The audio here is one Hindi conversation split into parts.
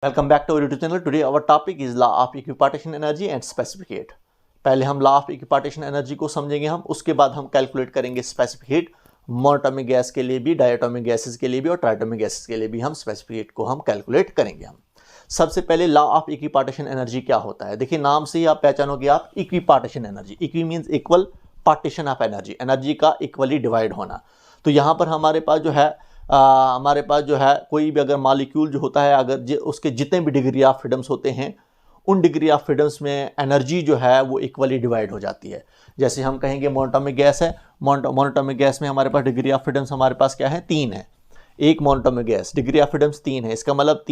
Welcome back to YouTube channel. Today our topic is law of equipartition energy and specific heat. पहले हम लॉ ऑफ इक्विपार्टीशन एनर्जी को समझेंगे उसके बाद हम कैलकुलेट करेंगे स्पेसिफिक हीट। मोनोटॉमिक गैस के लिए भी, डायटोमिक गैसेस के लिए भी और ट्राइटोमिक गैसेस के लिए भी हम स्पेसिफिक हीट को हम कैलकुलेट करेंगे। सबसे पहले लॉ ऑफ इक्विपार्टीशन एनर्जी क्या होता है, देखिए नाम से ही आप पहचानोगे आप equipartition energy. Equi means equal, partition of energy, energy का इक्वली डिवाइड होना। तो यहाँ पर हमारे पास जो है कोई भी अगर मॉलिक्यूल जो होता है, अगर उसके जितने भी डिग्री ऑफ फ्रीडम्स होते हैं उन डिग्री ऑफ फ्रीडम्स में एनर्जी जो है वो इक्वली डिवाइड हो जाती है। जैसे हम कहेंगे मोनोटॉमिक गैस है, मोनोटॉमिक गैस में हमारे पास डिग्री ऑफ फ्रीडम्स हमारे पास क्या है, 3 है। एक monoatomic gas degree of freedoms 3 है, इसका मतलब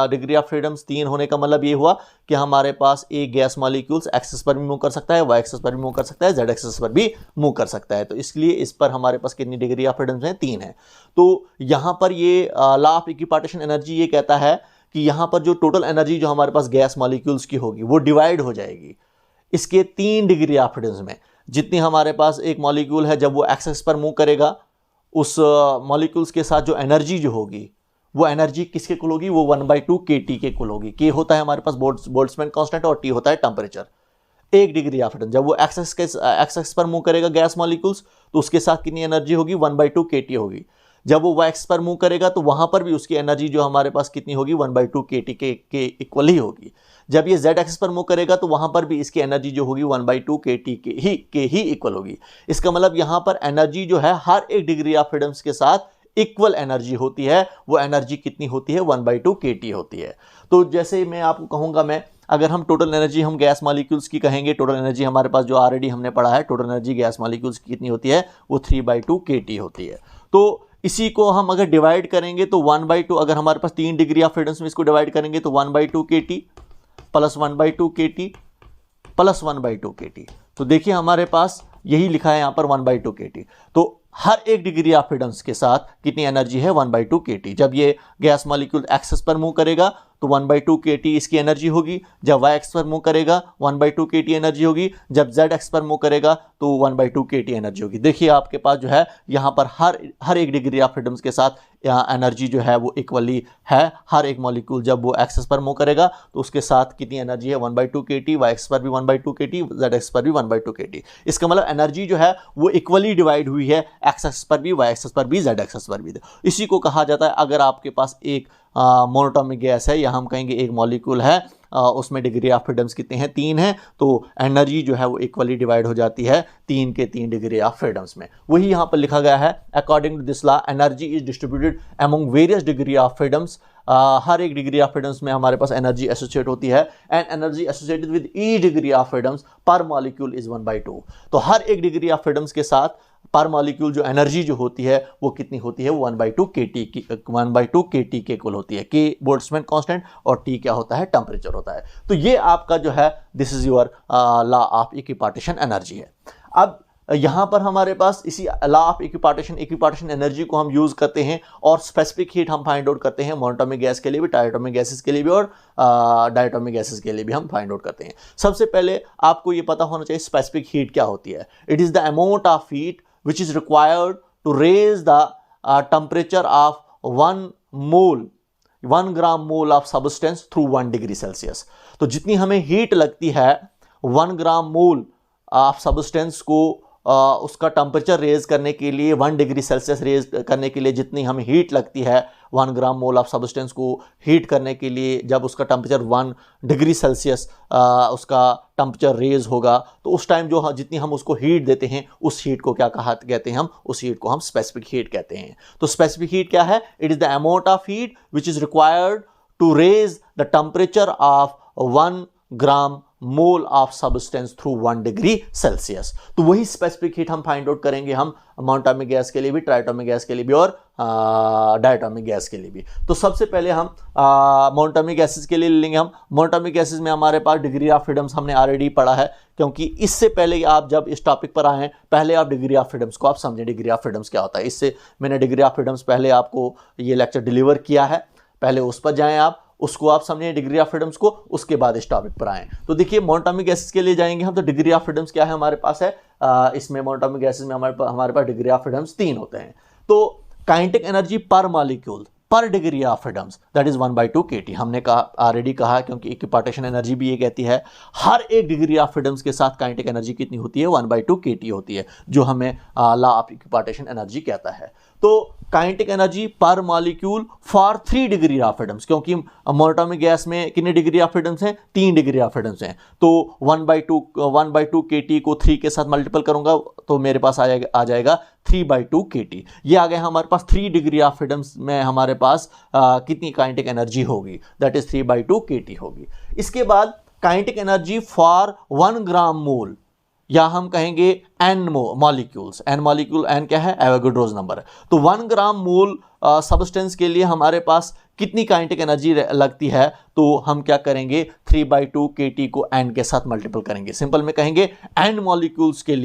डिग्री ऑफ फ्रीडम्स 3 होने का मतलब ये हुआ कि हमारे पास एक गैस मॉलिक्यूल्स एक्सिस पर भी मूव कर सकता है, वाई एक्सिस पर भी मूव कर सकता है, जेड एक्सिस पर भी मूव कर सकता है। तो इसलिए इस पर हमारे पास कितनी डिग्री ऑफ फ्रीडम्स हैं, 3 है। तो यहाँ पर ये लॉ ऑफ इक्विपार्टीशन एनर्जी ये कहता है कि यहाँ पर जो टोटल एनर्जी जो हमारे पास गैस मॉलिक्यूल्स की होगी वो डिवाइड हो जाएगी इसके 3 डिग्री ऑफ फ्रीडम्स में। जितनी हमारे पास एक मॉलिक्यूल है जब वो एक्सिस पर मूव करेगा उस मॉलिक्यूल्स के साथ जो एनर्जी जो होगी वो एनर्जी किसके कुल होगी, वो 1/2 kT के कुल होगी। के होता है हमारे पास बोल्ट्जमैन कांस्टेंट और टी होता है टेम्परेचर। 1 डिग्री ऑफ फ्रीडम जब वो एक्सेस पर मूव करेगा गैस मॉलिक्यूल्स तो उसके साथ कितनी एनर्जी होगी, 1/2 kT होगी। जब वो वाई एक्स पर मूव करेगा तो वहां पर भी उसकी एनर्जी जो हमारे पास कितनी होगी, 1/2 kT के इक्वल ही होगी। जब ये जेड एक्सिस पर मूव करेगा तो वहां पर भी इसकी एनर्जी जो होगी 1/2 kT के ही इक्वल होगी। इसका मतलब यहां पर एनर्जी जो है हर एक डिग्री ऑफ फ्रीडम्स के साथ इक्वल एनर्जी होती है। वो एनर्जी कितनी होती है, 1/2 kT होती है। तो जैसे मैं आपको कहूंगा, अगर हम टोटल एनर्जी हम गैस मॉलिक्यूल्स की कहेंगे, टोटल एनर्जी हमारे पास जो ऑलरेडी हमने पढ़ा है, टोटल एनर्जी गैस मॉलिक्यूल्स की कितनी होती है, वो 3/2 kT होती है। तो इसी को हम अगर डिवाइड करेंगे तो 1/2, अगर हमारे पास 3 डिग्री ऑफ फ्रीडम्स में इसको डिवाइड करेंगे तो 1/2 kT plus 1/2 kT plus 1/2 kT। तो देखिए हमारे पास यही लिखा है यहाँ पर 1/2 kT। तो हर एक डिग्री ऑफ फ्रीडम्स के साथ कितनी एनर्जी है, 1/2 kT। जब ये गैस मॉलिक्यूल एक्सिस पर मूव करेगा तो 1/2 kT इसकी एनर्जी होगी। जब वाई एक्स पर मूव करेगा 1/2 kT एनर्जी होगी। जब जेड एक्स पर मूव करेगा तो 1/2 kT एनर्जी होगी। देखिए आपके पास जो है यहाँ पर हर एक डिग्री ऑफ फ्रीडम्स के साथ एनर्जी जो है वो इक्वली है। हर एक मॉलिक्यूल जब वो एक्सिस पर मूव करेगा तो उसके साथ कितनी एनर्जी है, 1/2 kT, वाई एक्स पर भी 1/2 kT, जेड एक्स पर भी 1/2 kT। इसका मतलब एनर्जी जो है वो इक्वली डिवाइड हुई है, एक्स एक्सिस पर भी, वाई एक्सिस पर भी, जेड एक्सिस पर भी। इसी को कहा जाता है, अगर आपके पास एक मोनोटॉमिक गैस है या हम कहेंगे एक मॉलिक्यूल है, उसमें डिग्री ऑफ फ्रीडम्स कितने हैं, 3 हैं, तो एनर्जी जो है वो इक्वली डिवाइड हो जाती है 3 के 3 डिग्री ऑफ फ्रीडम्स में। वही यहाँ पर लिखा गया है, according to this law energy is distributed among various degree of freedoms. हर एक डिग्री ऑफ फ्रीडम्स में हमारे पास एनर्जी एसोसिएट होती है, and energy associated with each degree of freedoms पर मॉलिक्यूल इज 1/2। तो हर एक डिग्री ऑफ फ्रीडम्स के साथ पर मॉलिक्यूल जो एनर्जी जो होती है वो कितनी होती है, वो 1/2 kT के कुल होती है। के बोल्ट्जमैन कांस्टेंट और टी क्या होता है, टेम्परेचर होता है। तो ये आपका जो है this is your law of equipartition energy है। अब यहाँ पर हमारे पास इसी लॉ ऑफ इक्विपार्टीशन एनर्जी को हम यूज करते हैं और स्पेसिफिक हीट हम फाइंड आउट करते हैं मोनोटॉमिक गैस के लिए भी, ट्राइटोमिक गैसेस के लिए भी और डायटोमिक गैसेस के लिए भी हम फाइंड आउट करते हैं। सबसे पहले आपको ये पता होना चाहिए स्पेसिफिक हीट क्या होती है। It is the amount of heat which is required to raise the temperature of 1 gram mole of substance through 1 degree Celsius। तो जितनी हमें हीट लगती है 1 ग्राम मोल ऑफ सब्सटेंस को उसका टेम्परेचर रेज करने के लिए, 1 डिग्री सेल्सियस रेज करने के लिए जितनी हमें हीट लगती है 1 ग्राम मोल ऑफ सब्सटेंस को हीट करने के लिए, जब उसका टेम्परेचर 1 डिग्री सेल्सियस उसका टेम्परेचर रेज होगा तो उस टाइम जो जितनी हम उसको हीट देते हैं उस हीट को क्या कहते हैं, हम उस हीट को हम स्पेसिफिक हीट कहते हैं। तो स्पेसिफिक हीट क्या है, it is the amount of heat which is required to raise the temperature of 1 gram mole of substance through 1 degree Celsius. तो वही स्पेसिफिक हीट हम फाइंड आउट करेंगे हम मोनोटॉमिक गैस के लिए भी, ट्राइटोमिक गैस के लिए भी और डायटोमिक गैस के लिए भी। तो सबसे पहले हम मोनोटॉमिक गैसेस के लिए लेंगे। हम मोनोटॉमिक गैसेस में हमारे पास डिग्री ऑफ फ्रीडम्स हमने ऑलरेडी पढ़ा है, क्योंकि इससे पहले आप जब इस टॉपिक पर आए हैं पहले आप डिग्री ऑफ फ्रीडम्स को आप समझें, डिग्री ऑफ फ्रीडम्स क्या होता है। इससे मैंने डिग्री ऑफ फ्रीडम्स पहले आपको ये लेक्चर डिलीवर किया है, पहले उस पर जाएं आप, उसको आप समझें डिग्री ऑफ फ्रीडम्स को, उसके बाद इस टॉपिक पर आएं। तो देखिए मोनोटॉमिक गैसेस के लिए जाएंगे हम, तो डिग्री ऑफ फ्रीडम्स क्या है हमारे पास है, इसमें मोनोटॉमिक गैसेस में हमारे पास डिग्री ऑफ फ्रीडम्स 3 होते हैं। तो काइनेटिक एनर्जी पर मॉलिक्यूल पर degree of freedoms, that is 1/2 kT। हमने कहा ऑलरेडी कहा, क्योंकि इक्विपार्टीशन एनर्जी भी ये कहती है हर एक डिग्री ऑफ फ्रीडम्स के साथ काइनेटिक एनर्जी कितनी होती है, 1/2 kT होती है, जो हमें लॉ ऑफ इक्विपार्टीशन एनर्जी कहता है। तो काइनेटिक एनर्जी पर molecule for 3 degree of freedoms, क्योंकि मोनोटॉमिक गैस में कितनी डिग्री ऑफ फ्रीडम्स हैं, 3 डिग्री ऑफ फ्रीडम्स हैं। तो 1/2 kT को 3 के साथ मल्टीपल करूंगा तो मेरे पास आ जाएगा 3/2 kT। ये आ गया हमारे पास 3 डिग्री ऑफ फ्रीडम्स में हमारे पास कितनी काइनेटिक एनर्जी होगी, दैट इज 3/2 kT होगी। इसके बाद काइनेटिक एनर्जी फॉर 1 ग्राम मोल, या हम कहेंगे n molecules, n molecule, n क्या है, एवोगाड्रोस नंबर है। तो 1 ग्राम मोल सब्सटेंस के लिए हमारे पास कितनी काइनेटिक एनर्जी लगती है, तो हम क्या करेंगे, 3/2 kT को n के साथ मल्टीपल करेंगे। सिंपल में कहेंगे n मॉलिक्यूल्स के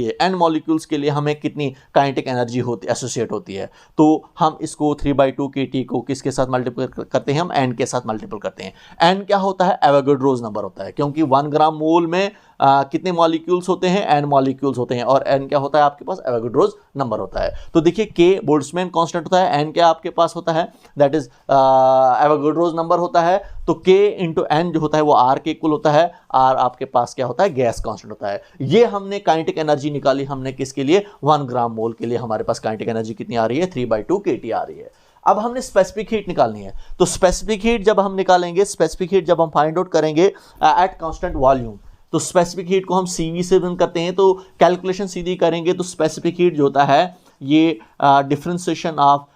लिए हमें कितनी काइनेटिक एनर्जी होती एसोसिएट होती है, तो हम इसको 3/2 kT को किसके साथ मल्टीपल करते हैं, हम n के साथ मल्टीपल करते हैं। n क्या होता है, एवोगाड्रोस नंबर होता है, क्योंकि 1 ग्राम मोल में कितने मॉलिक्यूल्स होते हैं, n मॉलिक्यूल्स होते हैं, और n क्या होता है आपके पास, एवोगाड्रोस नंबर होता है। तो देखिए k बोल्ट्जमैन कांस्टेंट होता है, n क्या आपके पास होता है, दैट इज एवोगाड्रोस नंबर होता है। तो k इंटू n जो होता है वो r के इक्वल होता है, r आपके पास क्या होता है, गैस कांस्टेंट होता है। ये हमने काइनेटिक एनर्जी निकाली हमने किसके लिए, 1 ग्राम मोल के लिए हमारे पास काइनेटिक एनर्जी कितनी आ रही है, 3/2 kT आ रही है। अब हमने स्पेसिफिक हीट निकालनी है, तो स्पेसिफिक हीट जब हम निकालेंगे, स्पेसिफिक हीट जब हम फाइंड आउट करेंगे एट कांस्टेंट वॉल्यूम, तो स्पेसिफिक हीट को हम CV से रिप्रेजेंट करते हैं। तो कैलकुलेशन सीधी करेंगे तो स्पेसिफिक हीट जो होता है ये डिफरेंशिएशन ऑफ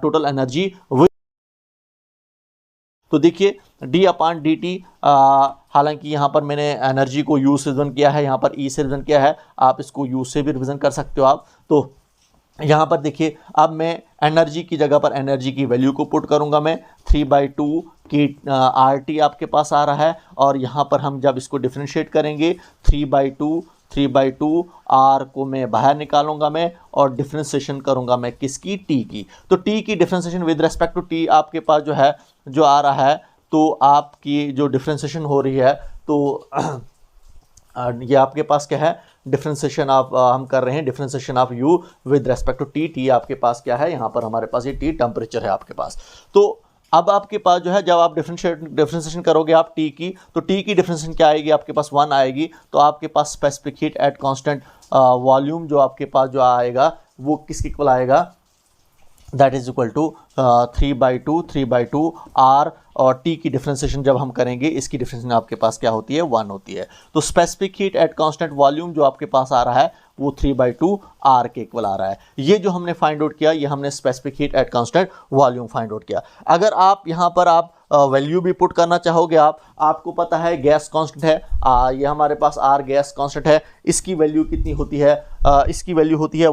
टोटल एनर्जी। तो देखिए d/dt, हालांकि यहाँ पर मैंने एनर्जी को U से रिप्रेजेंट किया है, यहाँ पर E से रिप्रेजेंट किया है, आप इसको U से भी रिप्रेजेंट कर सकते हो आप। तो यहाँ पर देखिए, अब मैं एनर्जी की जगह पर एनर्जी की वैल्यू को पुट करूँगा, मैं 3/2 RT आपके पास आ रहा है, और यहाँ पर हम जब इसको डिफ्रेंशिएट करेंगे 3/2 R को मैं बाहर निकालूंगा मैं, और डिफ्रेंशिएशन करूँगा मैं किसकी, T की। तो T की differentiation with respect to T आपके पास जो है, जो आ रहा है, तो आपकी जो डिफ्रेंशिएशन हो रही है, तो ये आपके पास क्या है, डिफरेंशिएशन ऑफ हम कर रहे हैं differentiation of U with respect to T आपके पास क्या है, यहाँ पर हमारे पास ये T टेम्परेचर है आपके पास। तो अब आपके पास जो है, जब आप डिफरेंशिएशन करोगे आप T की, तो T की डिफरेंशिएशन क्या आएगी, आपके पास 1 आएगी। तो आपके पास specific heat at constant volume जो आपके पास जो आएगा वो किसके इक्वल आएगा, that is equal to 3/2 R, और T की डिफरेंशिएशन जब हम करेंगे, इसकी डिफरेंशिएशन आपके पास क्या होती है, 1 होती है। तो specific heat at constant volume जो आपके पास आ रहा है वो 3/2 R के इक्वल आ रहा है। ये जो हमने फाइंड आउट किया, ये हमने specific heat at constant volume find out किया। अगर आप यहाँ पर आप वैल्यू भी पुट करना चाहोगे, आपको पता है गैस कांस्टेंट है, ये हमारे पास R गैस कांस्टेंट है, इसकी वैल्यू कितनी होती है, इसकी वैल्यू होती है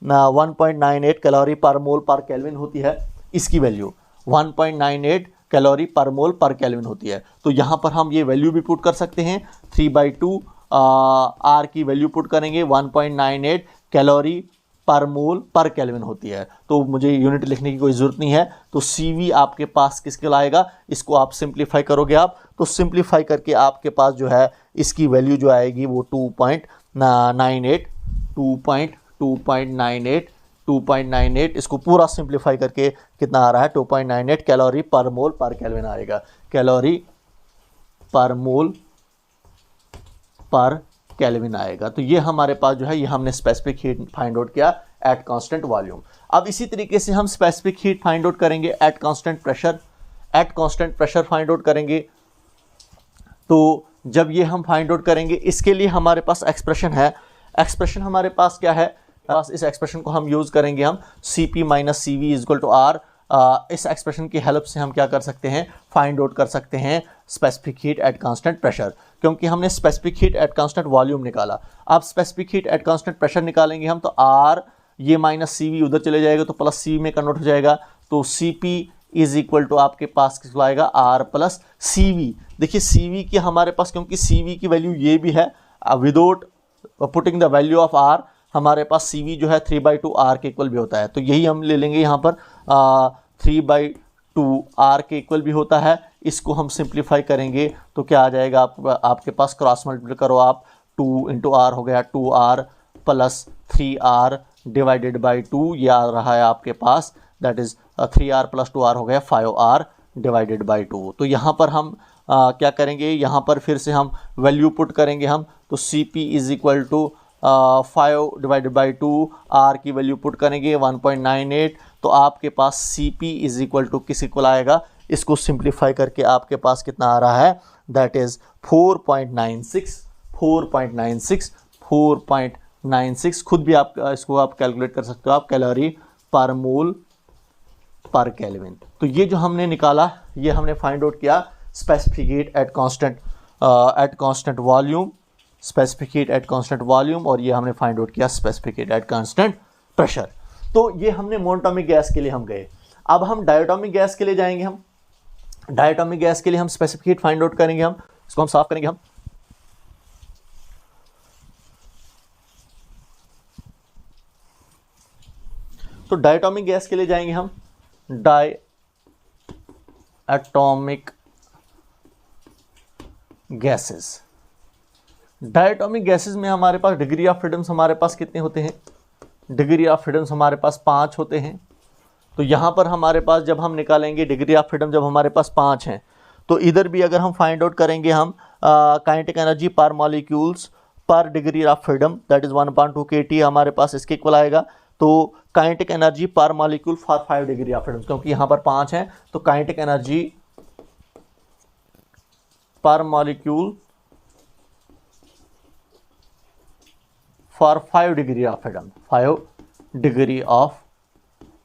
1.98 कैलोरी पर मोल पर केल्विन होती है। इसकी वैल्यू 1.98 कैलोरी पर मोल पर केल्विन होती है। तो यहाँ पर हम ये वैल्यू भी पुट कर सकते हैं, 3/2 R की वैल्यू पुट करेंगे, 1.98 कैलोरी पर मोल पर केल्विन होती है। तो मुझे यूनिट लिखने की कोई ज़रूरत नहीं है। तो CV आपके पास किसके लाएगा, इसको आप सिंप्लीफाई करोगे आप, तो सिंप्लीफाई करके आपके पास जो है इसकी वैल्यू जो आएगी वो 2.98 इसको पूरा सिंप्लीफाई करके कितना आ रहा है, 2.98 कैलोरी पर मोल पर केल्विन आएगा, कैलोरी पर मोल पर केल्विन आएगा। तो ये हमारे पास जो है, ये हमने स्पेसिफिक हीट फाइंड आउट किया एट कांस्टेंट वॉल्यूम। अब इसी तरीके से हम स्पेसिफिक हीट फाइंड आउट करेंगे eight constant pressure, find out करेंगे। तो जब ये हम फाइंड आउट करेंगे, इसके लिए हमारे पास एक्सप्रेशन है, एक्सप्रेशन हमारे पास क्या है, इस एक्सप्रेशन को हम यूज़ करेंगे, हम CP minus CV equal to R। इस एक्सप्रेशन की हेल्प से हम क्या कर सकते हैं, फाइंड आउट कर सकते हैं specific heat at constant pressure, क्योंकि हमने specific heat at constant volume निकाला। अब specific heat at constant pressure निकालेंगे हम, तो R ये माइनस CV उधर चले जाएगा, तो प्लस CV में कन्वर्ट हो जाएगा। तो CP इज इक्वल टू आपके पास किस आएगा, R प्लस CV। देखिए CV की हमारे पास, क्योंकि CV की वैल्यू ये भी है, without putting the value of R हमारे पास CV जो है 3/2 R के इक्वल भी होता है। तो यही हम ले लेंगे यहाँ पर, 3/2 R के इक्वल भी होता है। इसको हम सिंप्लीफाई करेंगे तो क्या आ जाएगा, आपके पास क्रॉस मल्टीप्लाई करो आप, 2 इंटू R हो गया 2R plus 3R divided by 2, ये आ रहा है आपके पास, दैट इज 3R + 2R हो गया 5R डिवाइडेड बाई 2। तो यहाँ पर हम क्या करेंगे, यहाँ पर फिर से हम वैल्यू पुट करेंगे हम, तो CP is equal to 5 divided by 2, R की वैल्यू पुट करेंगे 1.98, तो आपके पास CP इज इक्वल टू किस इक्वल आएगा, इसको सिंप्लीफाई करके आपके पास कितना आ रहा है, दैट इज 4.96 खुद भी आप इसको आप कैलकुलेट कर सकते हो आप, कैलोरी पर मोल पर केल्विन। तो ये जो हमने निकाला, ये हमने फाइंड आउट किया specific heat at constant volume, specific eight constant volume, और ये हमने फाइंड आउट किया स्पेसिफिक एट कांस्टेंट प्रेशर। तो ये हमने मोनोटॉमिक गैस के लिए हम गए। अब हम डायटोमिक गैस के लिए जाएंगे। हम डायटोमिक गैस के लिए हम स्पेसिफिक हीट फाइंड आउट करेंगे। हम इसको हम साफ करेंगे। हम तो डायटोमिक गैस के लिए जाएंगे। हम डायटोमिक गैसेस, डायटोमिक गैसेस में हमारे पास डिग्री ऑफ फ्रीडम्स हमारे पास कितने होते हैं, डिग्री ऑफ फ्रीडम्स हमारे पास 5 होते हैं। तो यहाँ पर हमारे पास जब हम निकालेंगे डिग्री ऑफ फ्रीडम, जब हमारे पास 5 हैं, तो इधर भी अगर हम फाइंड आउट करेंगे हम काइनेटिक एनर्जी पर मॉलिक्यूल्स पर degree of freedom, that is 1/2 kT हमारे पास इसके इक्वल आएगा। तो काइनेटिक एनर्जी पर molecule for 5 degree of freedom, क्योंकि यहाँ पर 5 हैं, तो काइनेटिक एनर्जी पर molecule for 5 degree of freedom, 5 degree of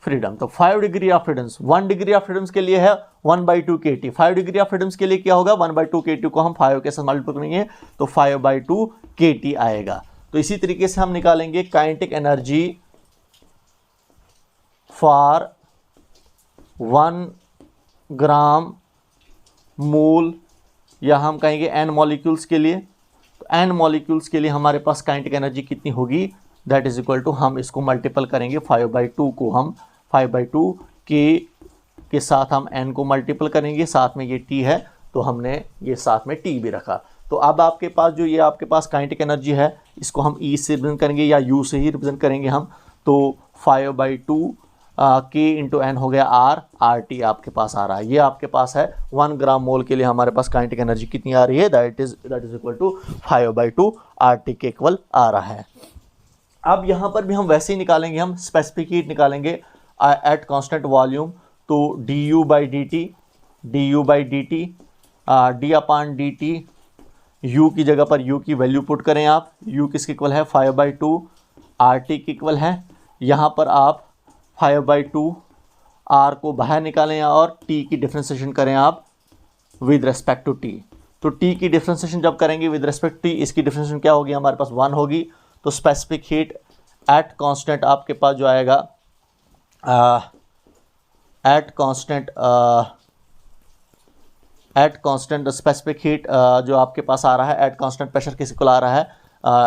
freedom. तो 5 degree of freedoms, 1 degree of freedoms के लिए है 1/2 kT, 5 डिग्री ऑफ फ्रीडम्स के लिए क्या होगा, 1/2 kT को हम 5 के साथ मल्टीप्लाई करेंगे तो 5/2 kT आएगा। तो इसी तरीके से हम निकालेंगे काइनेटिक एनर्जी फॉर 1 ग्राम मोल, या हम कहेंगे n मॉलिक्यूल्स के लिए। तो n मॉलिक्यूल्स के लिए हमारे पास काइनेटिक एनर्जी कितनी होगी, दैट इज इक्वल टू, हम इसको मल्टीपल करेंगे 5/2 को, हम 5/2 के साथ हम n को मल्टीपल करेंगे, साथ में ये t है तो हमने ये साथ में t भी रखा। तो अब आपके पास जो ये आपके पास काइनेटिक एनर्जी है, इसको हम E से रिप्रेजेंट करेंगे या U से ही रिप्रेजेंट करेंगे हम। तो 5/2 K इंटू n हो गया RT आपके पास आ रहा है। ये आपके पास है 1 ग्राम मोल के लिए हमारे पास काइनेटिक एनर्जी कितनी आ रही है, that is equal to 5/2 RT के इक्वल आ रहा है। अब यहाँ पर भी हम वैसे ही निकालेंगे, हम स्पेसिफिक हीट निकालेंगे एट कांस्टेंट वॉल्यूम। तो du/dt d/dt u की जगह पर u की वैल्यू पुट करें आप, u किसके इक्वल है 5/2 RT के इक्वल है। यहाँ पर आप 5/2 R को बाहर निकालें और t की डिफ्रेंसिएशन करें आप विद रेस्पेक्ट टू t। तो t की डिफ्रेंसिएशन जब करेंगे विद रेस्पेक्ट टू t, इसकी डिफ्रेंसिएशन क्या होगी, हमारे पास 1 होगी। तो स्पेसिफिक हीट एट कांस्टेंट आपके पास जो आएगा एट कांस्टेंट स्पेसिफिक हीट जो आपके पास आ रहा है एट कांस्टेंट प्रेशर किस इक्वल आ रहा है,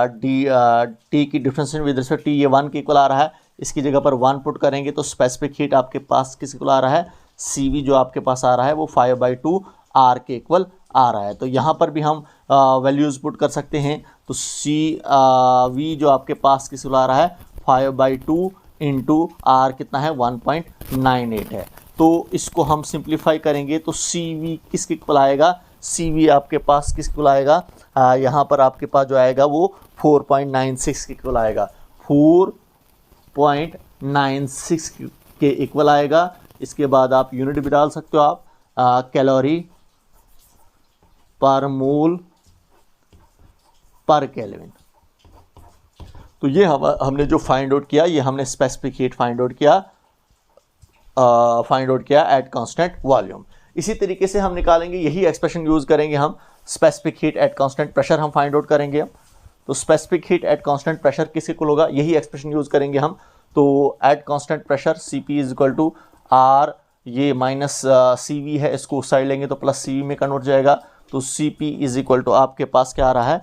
टी की डिफरेंशिएशन विद रिस्पेक्ट टी, ये 1 के इक्वल आ रहा है। इसकी जगह पर 1 पुट करेंगे तो स्पेसिफिक हीट आपके पास किस इक्वल आ रहा है, CV जो आपके पास आ रहा है वो 5/2 R के इक्वल आ रहा है। तो यहाँ पर भी हम वैल्यूज़ पुट कर सकते हैं। तो CV जो आपके पास किस इक्वल आ रहा है 5/2 इंटू R कितना है 1.98 है। तो इसको हम सिंप्लीफाई करेंगे तो CV किसके इक्वल आएगा, CV आपके पास किस इक्वल आएगा, यहाँ पर आपके पास जो आएगा वो 4.96 के इक्वल आएगा, 4.96 के इक्वल आएगा। इसके बाद आप यूनिट भी डाल सकते हो आप, कैलोरी पर मोल पर केल्विन। तो ये हमने जो फाइंड आउट किया, ये हमने स्पेसिफिक हीट फाइंड आउट किया एट कांस्टेंट वॉल्यूम। इसी तरीके से हम निकालेंगे, यही एक्सप्रेशन यूज करेंगे हम, specific heat at constant pressure हम फाइंड आउट करेंगे हम। तो specific heat at constant pressure किस इक्वल होगा, यही एक्सप्रेशन यूज करेंगे हम। तो at constant pressure CP is equal to R, ये माइनस CV है, इसको उस साइड लेंगे तो प्लस CV में कन्वर्ट जाएगा। तो CP इज इक्वल टू आपके पास क्या आ रहा है,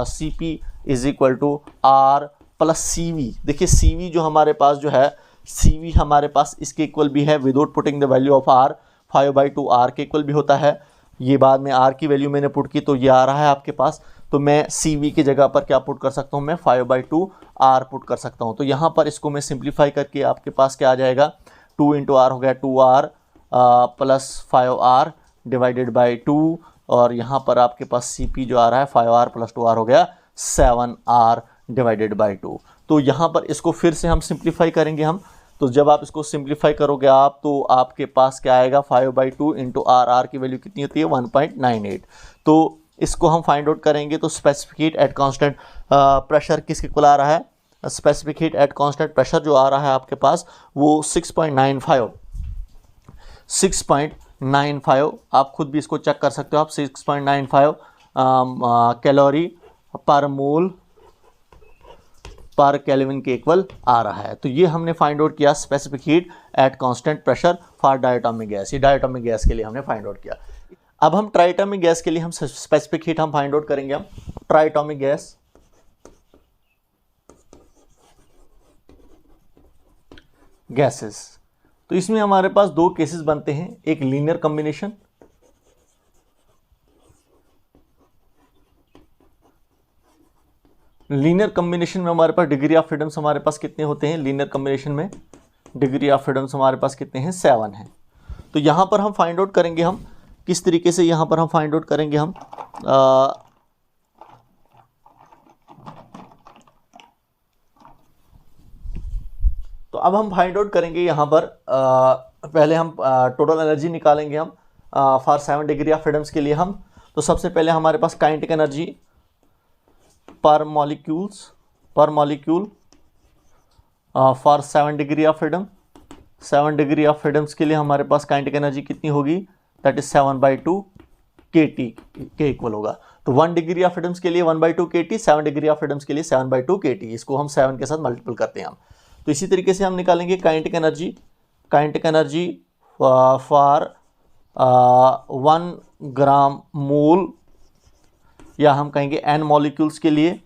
CP is equal to R plus CV। देखिए CV जो हमारे पास जो है, CV हमारे पास इसके इक्वल भी है without putting the value of R, 5/2 R के इक्वल भी होता है। ये बाद में R की वैल्यू मैंने पुट की तो ये आ रहा है आपके पास। तो मैं CV की जगह पर क्या पुट कर सकता हूँ, मैं 5/2 R पुट कर सकता हूँ। तो यहाँ पर इसको मैं सिंप्लीफाई करके आपके पास क्या आ जाएगा, 2 इंटू आर हो गया 2R plus 5R divided by 2, और यहाँ पर आपके पास CP जो आ रहा है 5R प्लस 2R हो गया 7R डिवाइडेड बाई 2। तो यहाँ पर इसको फिर से हम सिंप्लीफाई करेंगे हम। तो जब आप इसको सिंप्लीफाई करोगे आप, तो आपके पास क्या आएगा 5/2 इंटू आर की वैल्यू कितनी होती है 1.98। तो इसको हम फाइंड आउट करेंगे। तो specific heat at constant pressure किसके इक्वल आ रहा है? Specific heat at constant pressure जो आ रहा है आपके पास वो 6.95 आप खुद भी इसको चेक कर सकते हो आप। 6.95 कैलोरी पर मोल पर केल्विन के इक्वल आ रहा है। तो ये हमने फाइंड आउट किया specific heat at constant pressure for diatomic gas. ये डायटोमिक गैस के लिए हमने फाइंड आउट किया। अब हम ट्राइटोमिक गैस के लिए हम स्पेसिफिक हीट हम फाइंड आउट करेंगे। हम ट्राइटोमिक गैस गैसेस, तो इसमें हमारे पास दो केसेस बनते हैं, एक लीनियर कॉम्बिनेशन, लीनियर कॉम्बिनेशन में हमारे पास डिग्री ऑफ फ्रीडम्स हमारे पास कितने होते हैं? लीनियर कॉम्बिनेशन में डिग्री ऑफ फ्रीडम्स हमारे पास कितने हैं? 7 हैं। तो यहां पर हम फाइंड आउट करेंगे हम किस तरीके से, यहां पर हम फाइंड आउट करेंगे हम तो अब हम फाइंड आउट करेंगे यहां पर पहले हम टोटल एनर्जी निकालेंगे हम फॉर 7 डिग्री ऑफ फ्रीडम्स के लिए हम। तो सबसे पहले हमारे पास काइनेटिक एनर्जी पर molecule for 7 degree of freedom. 7 degree of freedoms के लिए हमारे पास काइनेटिक एनर्जी कितनी होगी? दैट इज 7/2 kT के इक्वल होगा। तो 1 डिग्री ऑफ फ्रीडम्स के लिए 1/2 kT, 7 डिग्री ऑफ फ्रीडम्स के लिए 7/2 kT। इसको हम 7 के साथ मल्टीपल करते हैं हम। तो इसी तरीके से हम निकालेंगे काइनेटिक एनर्जी फॉर 1 ग्राम मोल, या हम कहेंगे n मॉलिक्यूल्स के लिए।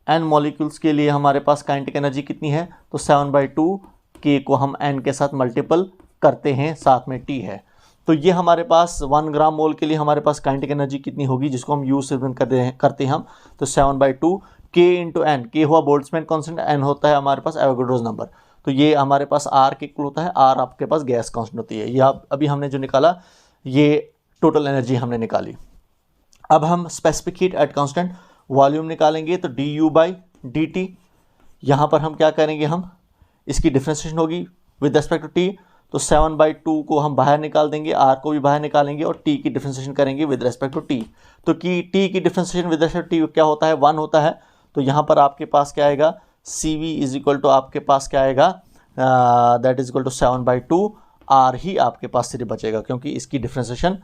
n मॉलिक्यूल्स के लिए हमारे पास काइनेटिक एनर्जी कितनी है? तो 7/2 k को हम n के साथ मल्टीपल करते हैं, साथ में t है। तो ये हमारे पास 1 ग्राम मोल के लिए हमारे पास काइनेटिक एनर्जी कितनी होगी, जिसको हम यूज से करते हैं हम। तो 7/2 k इंटू एन, के हुआ बोल्ट्जमैन कांस्टेंट, n होता है हमारे पास एवोगाड्रोस नंबर। तो ये हमारे पास r के इक्वल होता है, r आपके पास गैस कांस्टेंट होती है। ये अभी हमने जो निकाला ये टोटल एनर्जी हमने निकाली। अब हम specific heat at constant volume निकालेंगे। तो du/dt, यहाँ पर हम क्या करेंगे, हम इसकी डिफरेंशिएशन होगी विद रिस्पेक्ट टू t। तो 7/2 को हम बाहर निकाल देंगे, r को भी बाहर निकालेंगे और t की डिफरेंशिएशन करेंगे विद रिस्पेक्ट टू t। तो t की differentiation with respect to t क्या होता है? 1 होता है। तो यहाँ पर आपके पास क्या आएगा? CV इज इक्वल टू आपके पास क्या आएगा? That is equal to 7/2 r ही आपके पास सिर्फ बचेगा, क्योंकि इसकी डिफरेंशिएशन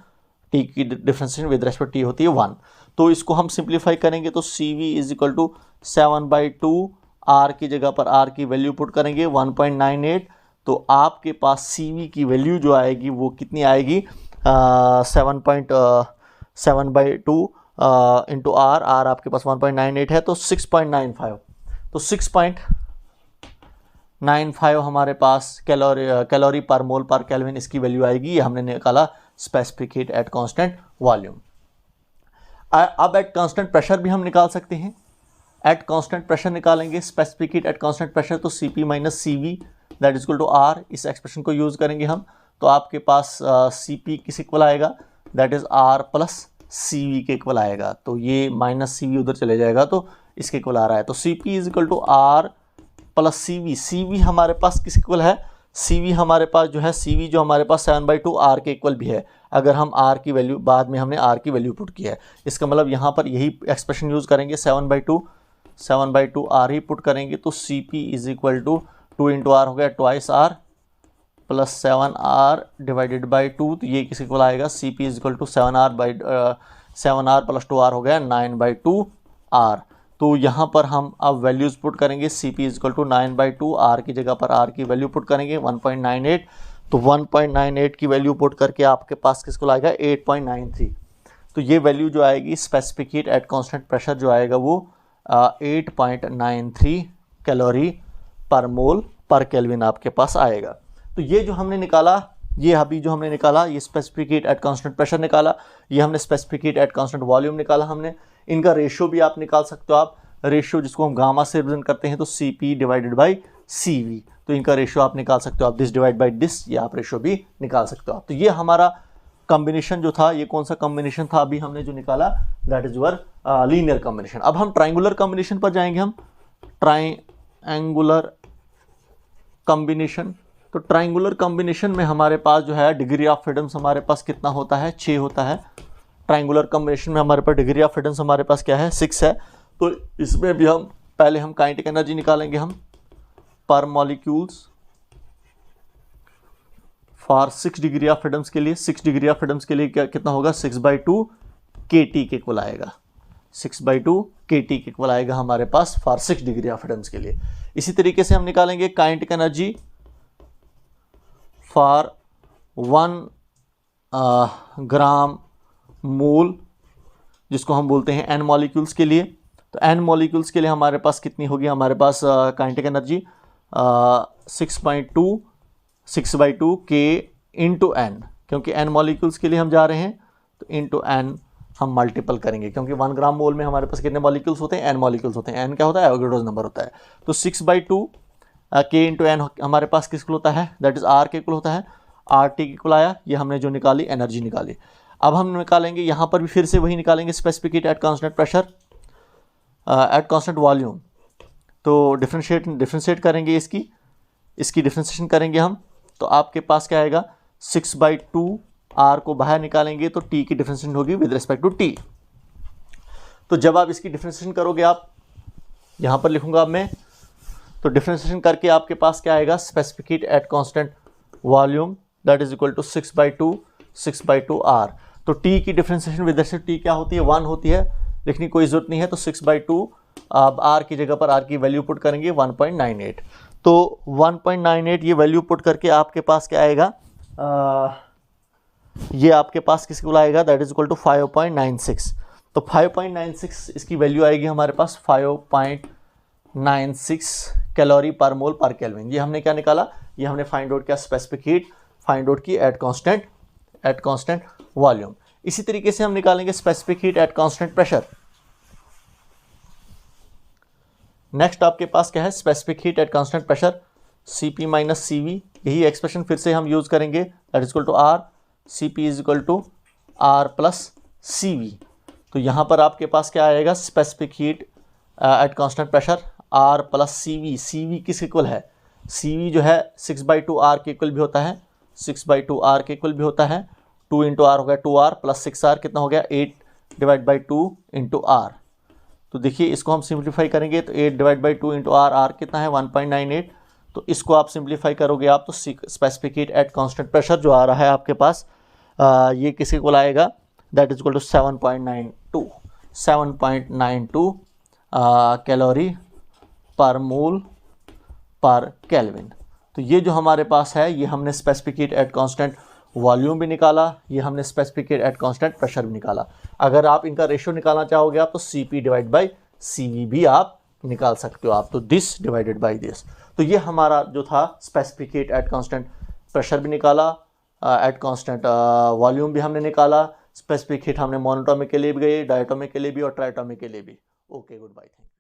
t की डिफरेंशिएशन विद रिस्पेक्ट t होती है 1। तो इसको हम सिंप्लीफाई करेंगे। तो CV is equal to 7/2 r की जगह पर r की वैल्यू पुट करेंगे 1.98। तो आपके पास CV की वैल्यू जो आएगी वो कितनी आएगी? 7/2 इंटू आर आपके पास 1.98 है, तो 6.95। तो 6.95 हमारे पास कैलोरी पर मोल पर केल्विन इसकी वैल्यू आएगी। ये हमने निकाला specific heat at constant volume. अब एट कांस्टेंट प्रेशर भी हम निकाल सकते हैं। एट कांस्टेंट प्रेशर निकालेंगे specific heat at constant pressure, तो CP minus CV that is equal to R। इस एक्सप्रेशन को यूज करेंगे हम। तो आपके पास CP किस इक्वल आएगा? That is R plus CV के इक्वल आएगा। तो ये माइनस CV उधर चले जाएगा, तो इसके इक्वल आ रहा है। तो CP is equal to R plus CV। CV हमारे पास किस इक्वल है? CV हमारे पास जो है, CV जो हमारे पास 7/2 R के इक्वल भी है। अगर हम R की वैल्यू, बाद में हमने R की वैल्यू पुट की है, इसका मतलब यहाँ पर यही एक्सप्रेशन यूज करेंगे। 7/2 R ही पुट करेंगे। तो CP is equal to 2 into R हो गया twice R plus 7R divided by 2। तो ये किसी को आएगा? CP is equal to 7R plus 2R हो गया 9/2 R। तो यहाँ पर हम अब वैल्यूज पुट करेंगे। CP is equal to 9/2, R की जगह पर R की वैल्यू पुट करेंगे 1.98। तो 1.98 की वैल्यू पुट करके आपके पास किसको आएगा? 8.93। तो ये वैल्यू जो आएगी specific heat at constant pressure जो आएगा वो 8.93 कैलोरी पर मोल पर केल्विन आपके पास आएगा। तो ये जो हमने निकाला, ये अभी जो हमने निकाला, ये specific heat at constant pressure निकाला, ये हमने specific heat at constant volume निकाला हमने। इनका रेशियो भी आप निकाल सकते हो, आप रेशियो जिसको हम गामा से रिप्रेजेंट करते हैं, तो CP डिवाइडेड बाई CV। तो इनका रेशियो आप निकाल सकते हो, आप दिस डिवाइड बाई दिस, ये आप रेशियो भी निकाल सकते हो आप। तो ये हमारा कॉम्बिनेशन जो था, ये कौन सा कॉम्बिनेशन था अभी हमने जो निकाला, that is your linear combination. अब हम ट्राइंगुलर कॉम्बिनेशन पर जाएंगे, हम ट्राइंगुलर कॉम्बिनेशन। तो ट्राइंगुलर कॉम्बिनेशन में हमारे पास जो है डिग्री ऑफ फ्रीडम्स हमारे पास कितना होता है, 6 होता है। ट्राइंगुलर कॉम्बिनेशन में हमारे पास डिग्री ऑफ फ्रीडम्स हमारे पास क्या है, 6 है। तो इसमें भी हम पहले हम काइनेटिक एनर्जी निकालेंगे हम पर molecules for 6 degree of freedoms के लिए। 6 डिग्री ऑफ फ्रीडम्स के लिए क्या कितना होगा, 6/2 kT के इक्वल आएगा। 6/2 kT के इक्वल आएगा हमारे पास फॉर 6 डिग्री ऑफ फ्रीडम्स के लिए। इसी तरीके से हम निकालेंगे काइनेटिक एनर्जी फॉर 1 ग्राम मोल, जिसको हम बोलते हैं n मॉलिक्यूल्स के लिए। तो n मॉलिक्यूल्स के लिए हमारे पास कितनी होगी, हमारे पास kinetic energy 6/2 K into n, क्योंकि n मॉलिक्यूल्स के लिए हम जा रहे हैं तो इंटू n हम मल्टीपल करेंगे, क्योंकि 1 ग्राम मोल में हमारे पास कितने मॉलिक्यूल्स होते हैं, n मॉलिक्यूल्स होते हैं। n क्या होता है, एवोगैड्रोस नंबर होता है। तो 6/2 K इंटू n हमारे पास किस इक्वल होता है, दैट इज R के इक्वल होता है। RT के इक्वल आया, ये हमने जो निकाली एनर्जी निकाली। अब हम निकालेंगे यहाँ पर भी फिर से वही निकालेंगे, specific heat at constant pressure at constant volume. तो डिफ्रेंशिएट करेंगे, इसकी डिफ्रेंशिएशन करेंगे हम, तो आपके पास क्या आएगा, 6/2 R को बाहर निकालेंगे तो T की डिफ्रेंशिएशन होगी विद रिस्पेक्ट टू T। तो जब आप इसकी डिफ्रेंशिएशन करोगे, आप यहाँ पर लिखूंगा मैं, तो डिफ्रेंशिएशन करके आपके पास क्या आएगा, specific heat at constant volume that is equal to 6/2 R। तो T की differentiation with respect to T क्या होती है, 1 होती है, लिखने की कोई जरूरत नहीं है। तो 6/2 अब R की जगह पर R की वैल्यू पुट करेंगे 1.98। तो 1.98 ये वैल्यू पुट करके आपके पास क्या आएगा, ये आपके पास किसके को आएगा, दैट इज इक्वल टू 5.96। तो 5.96 इसकी वैल्यू आएगी हमारे पास 5.96 कैलोरी पर मोल पर केल्विन। ये हमने क्या निकाला, ये हमने फाइंड आउट किया स्पेसिफिक हीट, फाइंड आउट की एट कांस्टेंट वॉल्यूम। इसी तरीके से हम निकालेंगे specific heat at constant pressure. Next आपके पास क्या है, specific heat at constant pressure, Cp minus CV। यही एक्सप्रेशन फिर से हम यूज करेंगे, that is equal to R, Cp is equal to R plus CV। तो यहाँ पर आपके पास क्या आएगा, specific heat at constant pressure R plus CV। CV किस इक्वल है, CV जो है 6/2 R के इक्वल भी होता है, 6/2 R के इक्वल भी होता है। 2 इंटू R हो गया 2R प्लस 6R कितना हो गया, 8/2 इंटू R। तो देखिए इसको हम सिंप्लीफाई करेंगे, तो 8/2 इंटू R कितना है, 1.98। तो इसको आप सिंप्लीफाई करोगे आप, तो specific heat at constant pressure जो आ रहा है आपके पास, ये किसी को लाएगा, that is equal to 7.92 calorie per mole पर केल्विन। तो ये जो हमारे पास है, ये हमने specific heat at constant volume भी निकाला, ये हमने specific heat at constant pressure भी निकाला। अगर आप इनका रेशियो निकालना चाहोगे आप, तो Cp डिवाइड बाई CV भी आप निकाल सकते हो आप, तो दिस डिवाइडेड बाई दिस। तो ये हमारा जो था specific heat at constant pressure भी निकाला, एट कांस्टेंट वॉल्यूम भी हमने निकाला, स्पेसिफिक हीट हमने मोनोटोमिक के लिए भी गए, डायटोमिक के लिए भी और ट्राइटोमिक के लिए भी। Okay, goodbye, thank you.